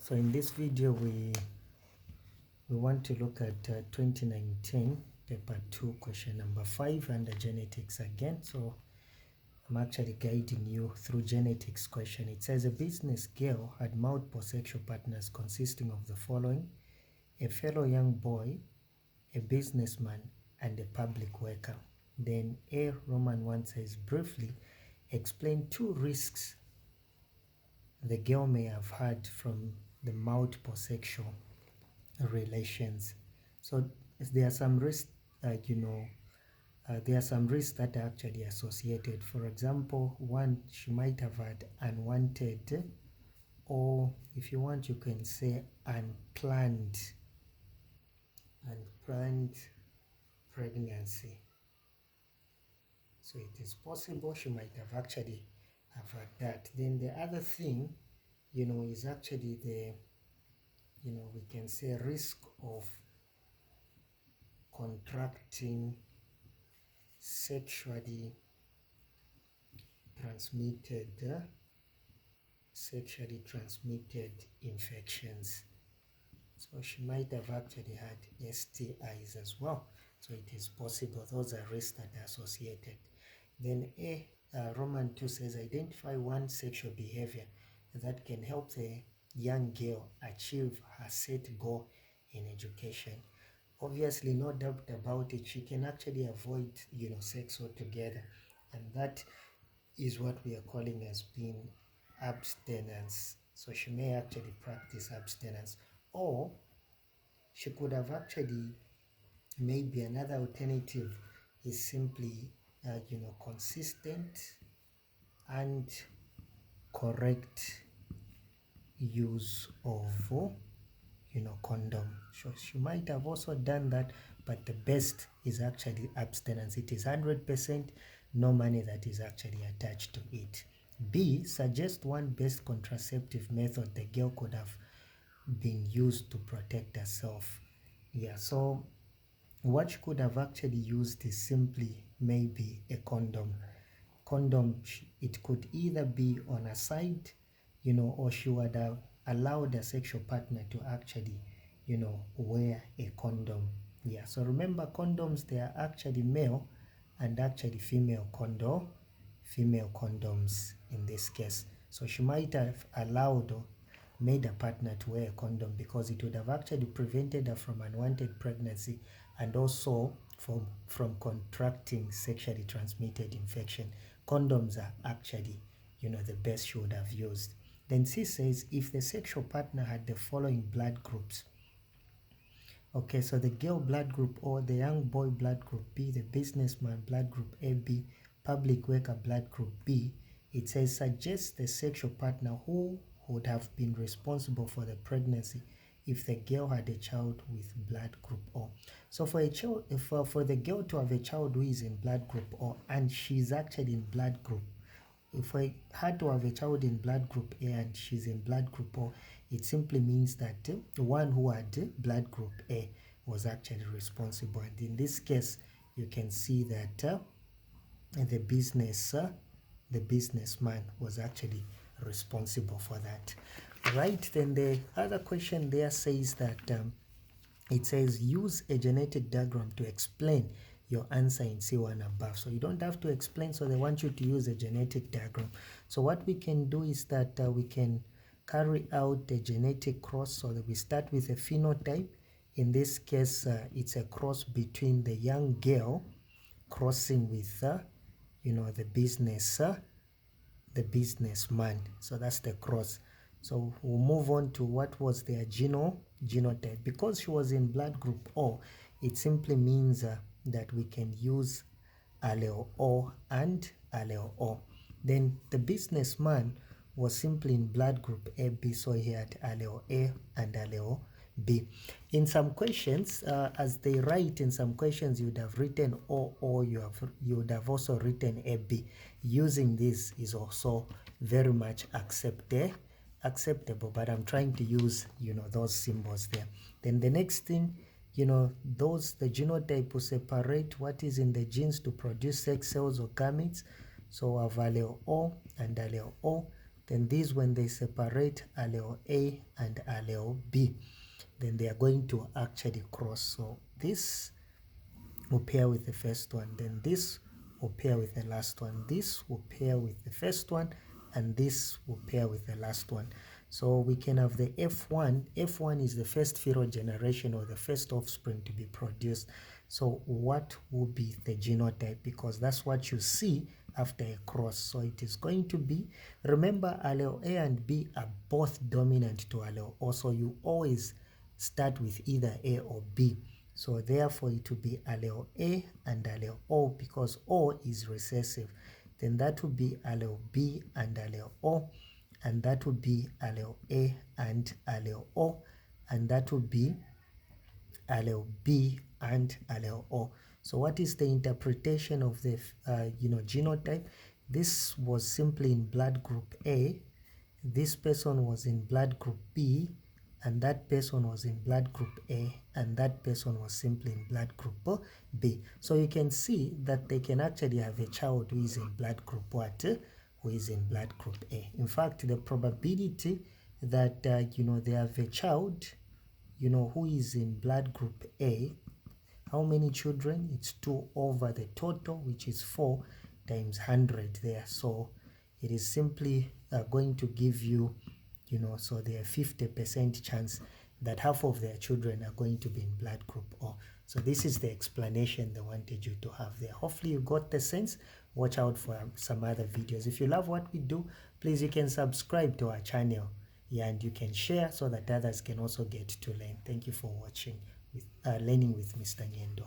So in this video we want to look at 2019 paper 2 question number 5 under genetics again. So I'm actually guiding you through genetics question. It says a business girl had multiple sexual partners consisting of the following: a fellow young boy, a businessman, and a public worker. Then A Roman 1 says, briefly explain 2 risks the girl may have had from the multiple sexual relations. So there are some risks, there are some risks that are actually associated. For example, one, she might have had unwanted, or if you want, you can say unplanned pregnancy. So it is possible she might have actually have had that. Then the other thing, is actually the, we can say risk of contracting sexually transmitted infections. So she might have actually had STIs as well. So it is possible. Those are risks that are associated. Then Roman 2 says, identify one sexual behavior that can help the young girl achieve her set goal in education. Obviously, no doubt about it, she can actually avoid, sex altogether. And that is what we are calling as being abstinence. So she may actually practice abstinence, or she could have actually, maybe another alternative is simply consistent and correct use of condom. So she might have also done that, but the best is actually abstinence. It is 100%, no money that is actually attached to it. B, suggest one best contraceptive method the girl could have been used to protect herself. Yeah, so what she could have actually used is simply maybe a condom. It could either be on her side, or she would have allowed a sexual partner to actually, wear a condom. Yeah, so remember, condoms, they are actually male and actually female condoms in this case. So she might have allowed or made a partner to wear a condom, because it would have actually prevented her from unwanted pregnancy and also from contracting sexually transmitted infection. Condoms are actually, the best she would have used. Then C says, if the sexual partner had the following blood groups. Okay, so the girl blood group O, the young boy blood group B, the businessman blood group AB, public worker blood group B. It says, suggest the sexual partner who would have been responsible for the pregnancy if the girl had a child with blood group O. So for the girl to have a child who is in blood group O and she's actually in blood group, if I had to have a child in blood group A and she's in blood group O, it simply means that the one who had blood group A was actually responsible. And in this case, you can see that the businessman was actually responsible for that. Right, then the other question there says that it says use a genetic diagram to explain your answer in C1 above. So you don't have to explain, so they want you to use a genetic diagram. So what we can do is that we can carry out a genetic cross. So that we start with a phenotype. In this case, it's a cross between the young girl crossing with the businessman. So that's the cross. So we'll move on to what was their genotype. Because she was in blood group O, it simply means that we can use allele O and allele O. Then the businessman was simply in blood group AB, so he had allele A and allele B. In some questions, as they write in some questions, you would have written O, or you would have also written AB. Using this is also very much acceptable, but I'm trying to use those symbols there. Then the next thing, the genotype will separate what is in the genes to produce sex cells or gametes. So we have allele O and allele O. Then these, when they separate allele A and allele B, then they are going to actually cross. So this will pair with the first one, then this will pair with the last one, this will pair with the first one, and this will pair with the last one. So we can have the F1. F1 is the first fetal generation, or the first offspring to be produced. So what will be the genotype? Because that's what you see after a cross. So it is going to be, remember, allele A and B are both dominant to allele O, so you always start with either A or B. So therefore it will be allele A and allele O, because O is recessive. Then that would be allele B and allele O, and that would be allele A and allele O, and that would be allele B and allele O. So what is the interpretation of the genotype? This was simply in blood group A, this person was in blood group B, and that person was in blood group A, and that person was simply in blood group B. So you can see that they can actually have a child who is in blood group what? Who is in blood group A. In fact, the probability that they have a child who is in blood group A, how many children? It's 2 over the total, which is 4 times 100 there. So it is simply going to give you, so there are 50% chance that half of their children are going to be in blood group O. So this is the explanation they wanted you to have there. Hopefully you got the sense. Watch out for some other videos. If you love what we do, please, you can subscribe to our channel. Yeah, and you can share so that others can also get to learn. Thank you for watching, Learning with Mr. Nyendo.